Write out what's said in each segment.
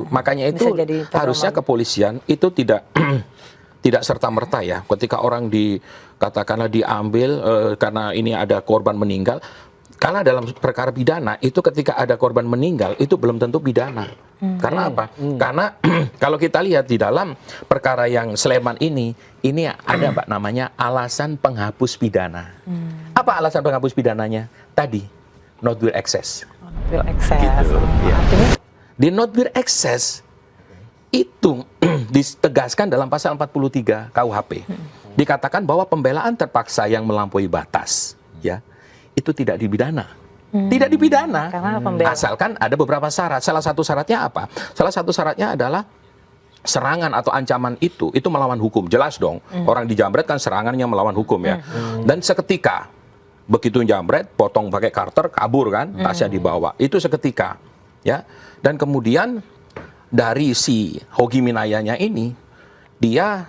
itu. Makanya itu harusnya kepolisian itu tidak tidak serta-merta ya ketika orang katakanlah diambil karena ini ada korban meninggal. Karena dalam perkara pidana itu ketika ada korban meninggal itu belum tentu pidana. Karena apa? Karena kalau kita lihat di dalam perkara yang Sleman ini ada Mbak namanya alasan penghapus pidana. Apa alasan penghapus pidananya? Tadi not will excess. Not will excess. Gitu, ya. Di not will excess itu ditegaskan dalam pasal 43 KUHP. Dikatakan bahwa pembelaan terpaksa yang melampaui batas, ya, itu tidak dipidana. Tidak dipidana. Asalkan ada beberapa syarat. Salah satu syaratnya apa? Salah satu syaratnya adalah serangan atau ancaman itu melawan hukum. Jelas dong. Orang dijamret kan serangannya melawan hukum ya. Dan seketika begitu jambret, potong pakai karter, kabur kan, tasnya dibawa. Itu seketika, ya. Dan kemudian dari si Hogi Minayanya ini, dia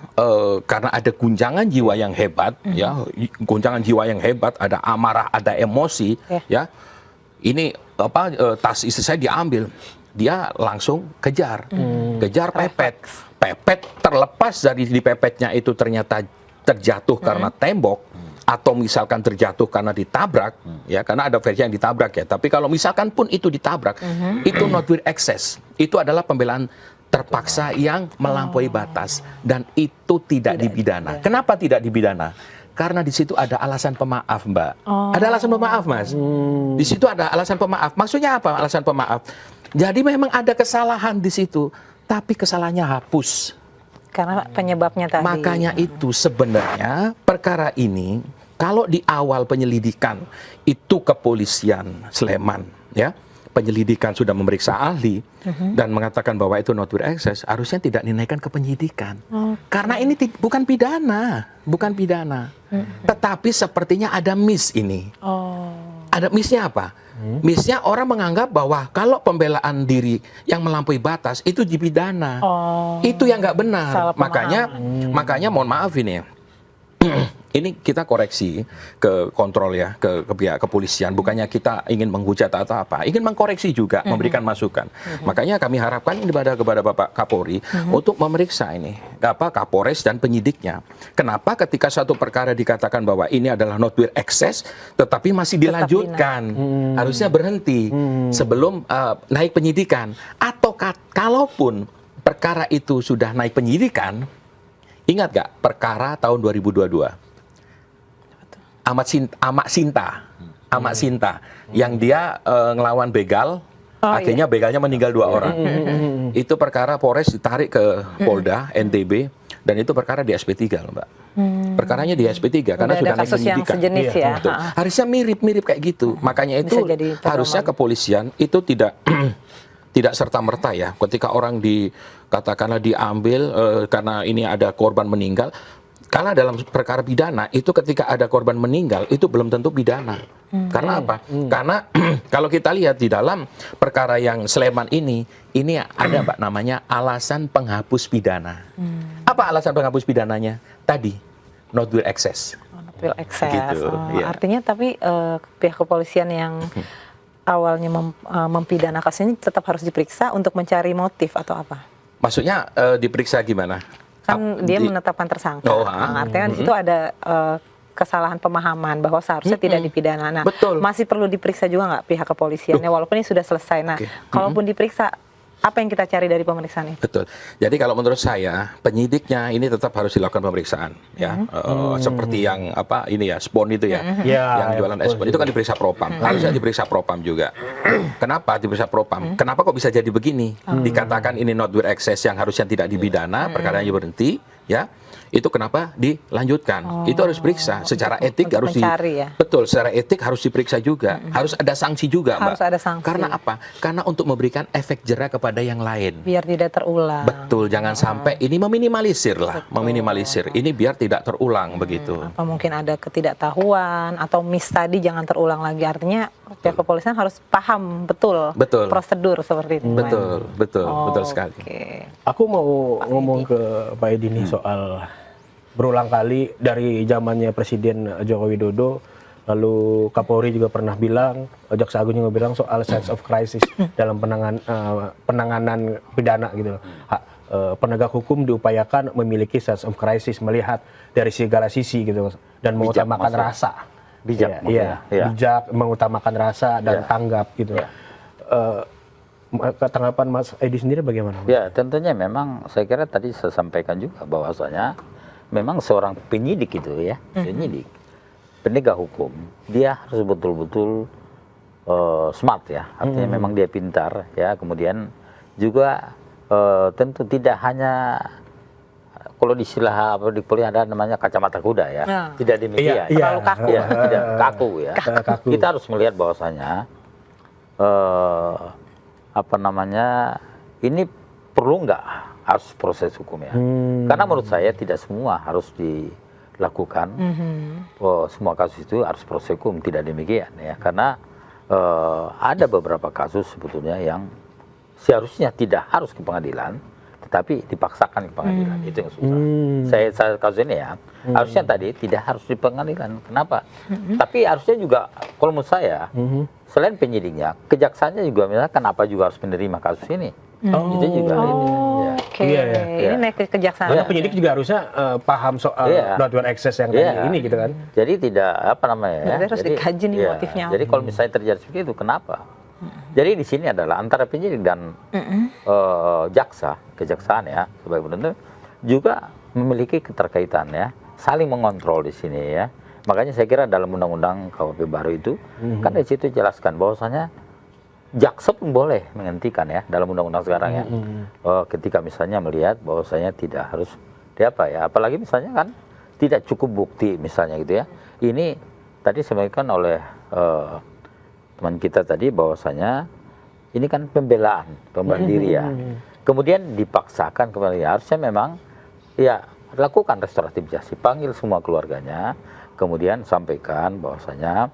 karena ada guncangan jiwa yang hebat, ya, guncangan jiwa yang hebat, ada amarah, ada emosi, ya. Ini tas istri saya diambil, dia langsung kejar, pepet, terlepas dari dipepetnya itu ternyata terjatuh karena tembok, atau misalkan terjatuh karena ditabrak, ya, karena ada versi yang ditabrak ya. Tapi kalau misalkan pun itu ditabrak, itu not will excess, itu adalah pembelaan terpaksa yang melampaui batas dan itu tidak dipidana. Kenapa tidak dipidana? Karena di situ ada alasan pemaaf, Mbak. Ada alasan pemaaf, Mas. Di situ ada alasan pemaaf. Maksudnya apa alasan pemaaf? Jadi memang ada kesalahan di situ, tapi kesalahannya hapus. Karena penyebabnya tadi. Makanya itu sebenarnya perkara ini kalau di awal penyelidikan itu kepolisian Sleman, ya, penyelidikan sudah memeriksa ahli dan mengatakan bahwa itu not will excess, harusnya tidak dinaikkan ke penyidikan. Karena ini bukan pidana, tetapi sepertinya ada miss ini. Ada missnya apa? Missnya orang menganggap bahwa kalau pembelaan diri yang melampaui batas itu dipidana. Itu yang nggak benar. Makanya mohon maaf ini. Ini kita koreksi ke kontrol ya, ke pihak kepolisian. Bukannya kita ingin menghujat atau apa, ingin mengkoreksi juga, memberikan masukan. Makanya kami harapkan ini kepada Bapak Kapolri untuk memeriksa ini, Kapolres dan penyidiknya. Kenapa ketika satu perkara dikatakan bahwa ini adalah not will excess, tetapi masih dilanjutkan, harusnya berhenti sebelum naik penyidikan. Atau kalaupun perkara itu sudah naik penyidikan, ingat gak perkara tahun 2022? Amat Sinta yang dia ngelawan begal, akhirnya begalnya meninggal 2 orang. Itu perkara Polres ditarik ke Polda NTB dan itu perkara di SP3 loh, Mbak. Perkaranya di SP3 karena sudah naik penyidikan. Sejenis ya. Harusnya mirip kayak gitu. Makanya itu harusnya kepolisian itu tidak tidak serta-merta ya ketika orang katakanlah diambil karena ini ada korban meninggal. Karena dalam perkara pidana itu ketika ada korban meninggal itu belum tentu pidana. Karena apa? Karena kalau kita lihat di dalam perkara yang Sleman ini ada Mbak namanya alasan penghapus pidana. Apa alasan penghapus pidananya? Tadi not will excess. Not will excess. Gitu, ya. Artinya tapi pihak kepolisian yang awalnya mempidana kasus ini tetap harus diperiksa untuk mencari motif atau apa? Maksudnya diperiksa gimana? Kan dia menetapkan tersangka. Artinya di situ ada kesalahan pemahaman bahwa seharusnya tidak dipidana. Nah, masih perlu diperiksa juga nggak pihak kepolisiannya walaupun ini sudah selesai. Nah, kalaupun diperiksa, apa yang kita cari dari pemeriksaan itu? Betul. Jadi kalau menurut saya penyidiknya ini tetap harus dilakukan pemeriksaan, ya. Seperti yang ini ya, spon itu ya, yang jualan spon itu kan diperiksa propam. Harusnya diperiksa propam juga. Kenapa diperiksa propam? Kenapa kok bisa jadi begini? Dikatakan ini not will excess yang harusnya tidak dipidana, perkaranya berhenti, ya. Itu kenapa dilanjutkan? Itu harus diperiksa secara etik, harus betul, secara etik harus diperiksa juga. Harus ada sanksi juga, Mbak. Harus ada sanksi. Karena apa? Karena untuk memberikan efek jera kepada yang lain. Biar tidak terulang. Betul, jangan sampai ini meminimalisir lah, meminimalisir. Ini biar tidak terulang begitu. Apa mungkin ada ketidaktahuan atau miss tadi jangan terulang lagi. Artinya pihak kepolisian harus paham betul prosedur seperti itu. Betul sekali. Aku mau ngomong ke Pak Edi nih soal berulang kali dari zamannya Presiden Joko Widodo Lalu Kapolri juga pernah bilang, Jaksa Agung juga bilang soal sense of crisis dalam penanganan pidana gitu loh. Penegak hukum diupayakan memiliki sense of crisis, melihat dari segala sisi gitu dan mengutamakan rasa. Bijak, iya, bijak, mengutamakan rasa dan tanggap gitu. Tanggapan Mas Edi sendiri bagaimana? Ya, tentunya memang saya kira tadi saya sampaikan juga bahwasanya memang seorang penyidik itu ya, penyidik, penegak hukum, dia harus betul-betul smart ya, artinya memang dia pintar ya, kemudian juga tentu tidak hanya kalau di istilah apa di kuliah ada namanya kacamata kuda ya, tidak demikian, terlalu kaku, ya, tidak kaku ya. Kita harus melihat bahwasanya apa namanya ini perlu nggak harus proses hukum ya, karena menurut saya tidak semua harus dilakukan, semua kasus itu harus proses hukum, tidak demikian ya, karena ada beberapa kasus sebetulnya yang seharusnya tidak harus ke pengadilan, tetapi dipaksakan ke pengadilan, itu yang susah. Saya kasus ini ya, harusnya tadi tidak harus di pengadilan. Kenapa? Tapi harusnya juga, kalau menurut saya, selain penyidiknya, kejaksanya juga misalnya kenapa juga harus menerima kasus ini? Itu juga ini. Ya. Oke, ini naik ke kejaksaan. Karena penyidik juga harusnya paham soal non access yang tadi ini gitu kan. Jadi tidak apa namanya ya. Jadi harus dikaji nih motifnya. Jadi kalau misalnya terjadi seperti itu, kenapa? Jadi di sini adalah antara penyidik dan jaksa, kejaksaan ya sebagai penuntut juga memiliki keterkaitan ya, saling mengontrol di sini ya. Makanya saya kira dalam undang-undang KUHP baru itu kan di situ jelaskan bahwasanya jaksa pun boleh menghentikan ya dalam undang-undang sekarang ya. Ketika misalnya melihat bahwasanya tidak harus apa ya, apalagi misalnya kan tidak cukup bukti misalnya gitu ya. Ini tadi disampaikan oleh teman kita tadi bahwasanya ini kan pembelaan diri ya. Kemudian dipaksakan kembali, harusnya memang ya lakukan restoratif justice, panggil semua keluarganya, kemudian sampaikan bahwasanya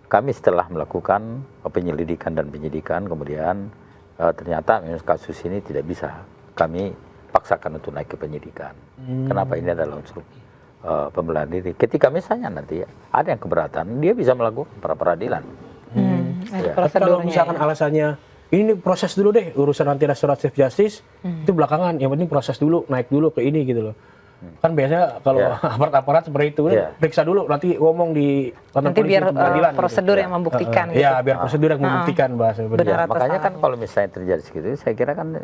kami setelah melakukan penyelidikan dan penyidikan, kemudian ternyata memang kasus ini tidak bisa kami paksakan untuk naik ke penyidikan. Kenapa? Ini adalah unsur pembelaan diri. Ketika misalnya nanti ada yang keberatan, dia bisa melakukan pra peradilan. Kalau misalkan alasannya ini proses dulu deh, urusan nanti restoratif justice itu belakangan, yang penting proses dulu, naik dulu ke ini gitu loh. Kan biasanya kalau aparat-aparat seperti itu, periksa dulu, nanti ngomong di nanti biar prosedur yang membuktikan. Iya, biar prosedur yang membuktikan bahasa benar. Makanya kan kalau misalnya terjadi segitu, saya kira kan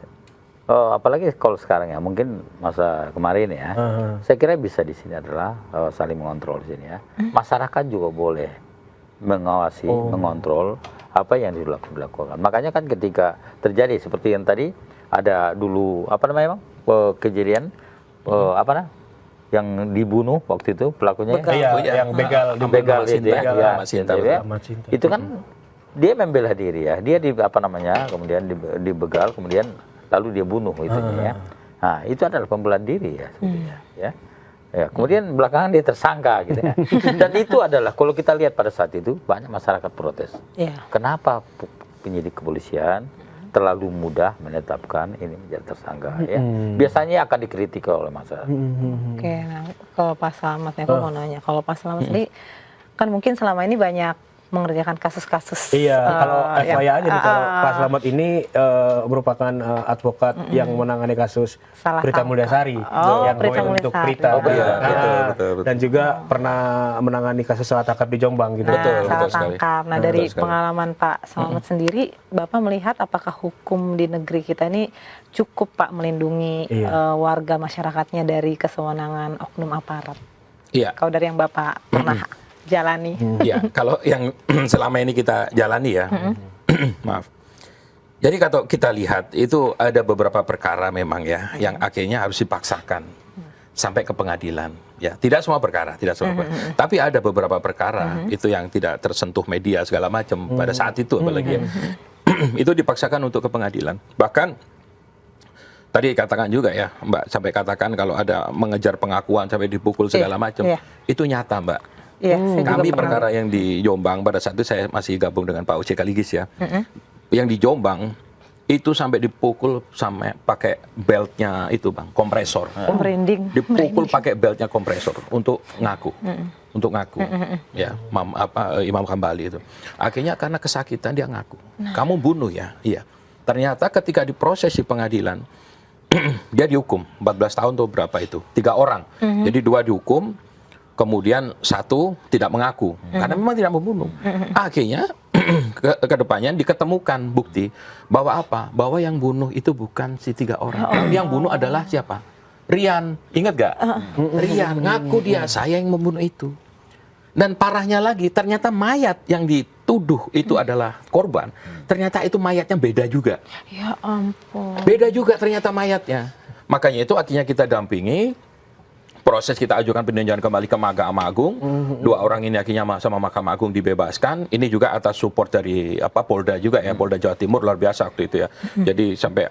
apalagi kalau sekarang ya, mungkin masa kemarin ya, saya kira bisa di sini adalah saling mengontrol di sini ya. Masyarakat juga boleh mengawasi, mengontrol apa yang dilakukan. Makanya kan ketika terjadi seperti yang tadi ada dulu apa namanya bang kejadian yang dibunuh waktu itu pelakunya yang begal itu ya, itu kan dia membela diri ya, dia kemudian dibegal, kemudian lalu dia bunuh itu ya. Nah, itu adalah pembelaan diri ya sebetulnya ya. Ya, kemudian belakangan dia tersangka gitu ya. Dan itu adalah kalau kita lihat pada saat itu banyak masyarakat protes. Kenapa penyidik kepolisian terlalu mudah menetapkan ini menjadi tersangka ya. Biasanya akan dikritik oleh masyarakat. Oke, nah kalau Pak Slamet aku mau nanya, kalau Pak Slamet sendiri kan mungkin selama ini banyak mengerjakan kasus-kasus. Iya, kalau FYI aja nih, kalau Pak Slamet ini merupakan advokat yang menangani kasus Prita Mulyasari, yang untuk Prita, betul. dan juga pernah menangani kasus salah tangkap di Jombang gitu. Salah tangkap. Nah, dari pengalaman Pak Slamet sendiri, Bapak melihat apakah hukum di negeri kita ini cukup Pak melindungi warga masyarakatnya dari kesewenangan oknum aparat? Iya. Kalau dari yang Bapak pernah jalani. Ya, kalau yang selama ini kita jalani ya, maaf. Jadi kalau kita lihat itu ada beberapa perkara memang ya, yang akhirnya harus dipaksakan sampai ke pengadilan. Ya, tidak semua perkara, tapi ada beberapa perkara itu yang tidak tersentuh media segala macam pada saat itu apalagi ya. Itu dipaksakan untuk ke pengadilan. Bahkan tadi katakan juga ya, Mbak, sampai katakan kalau ada mengejar pengakuan sampai dipukul segala macam, itu nyata, Mbak. Kami perkara yang di Jombang pada saat itu saya masih gabung dengan Pak Uce Kaligis ya. Yang di Jombang itu sampai dipukul sampai pakai beltnya itu Bang, kompresor. Merinding. Dipukul pakai beltnya kompresor untuk ngaku. Untuk ngaku. Ya, Imam Hambali itu. Akhirnya karena kesakitan dia ngaku. Kamu bunuh ya? Iya. Ternyata ketika diproses di pengadilan dia dihukum 14 tahun atau berapa itu? 3 orang. Jadi 2 dihukum, kemudian 1 tidak mengaku karena memang tidak membunuh. Akhirnya ke depannya diketemukan bukti bahwa apa? Bahwa yang bunuh itu bukan si 3 orang. Yang bunuh adalah siapa? Rian. Ingat gak? Rian ngaku dia, saya yang membunuh itu. Dan parahnya lagi, ternyata mayat yang dituduh itu adalah korban. Ternyata itu mayatnya beda juga. Ya ampun. Beda juga ternyata mayatnya. Makanya itu akhirnya kita dampingi. Proses kita ajukan peninjauan kembali ke Mahkamah Agung. 2 orang ini akhirnya sama Mahkamah Agung dibebaskan. Ini juga atas support dari Polda juga ya, Polda Jawa Timur luar biasa waktu itu ya. Jadi sampai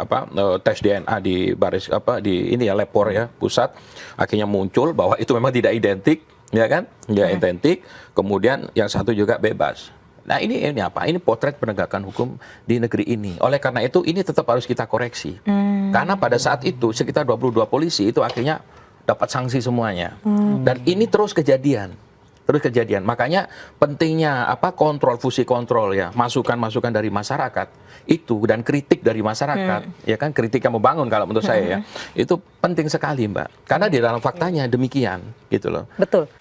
tes DNA di baris di ini ya Lepor ya pusat akhirnya muncul bahwa itu memang tidak identik, ya kan? Tidak identik. Kemudian yang satu juga bebas. Nah ini apa? Ini potret penegakan hukum di negeri ini. Oleh karena itu ini tetap harus kita koreksi. Karena pada saat itu sekitar 22 polisi itu akhirnya dapat sanksi semuanya. Dan ini terus kejadian. Makanya pentingnya kontrol, fungsi kontrol ya, masukan-masukan dari masyarakat itu dan kritik dari masyarakat, ya kan, kritik yang membangun kalau menurut saya ya. Itu penting sekali, Mbak. Karena di dalam faktanya demikian gitu loh. Betul.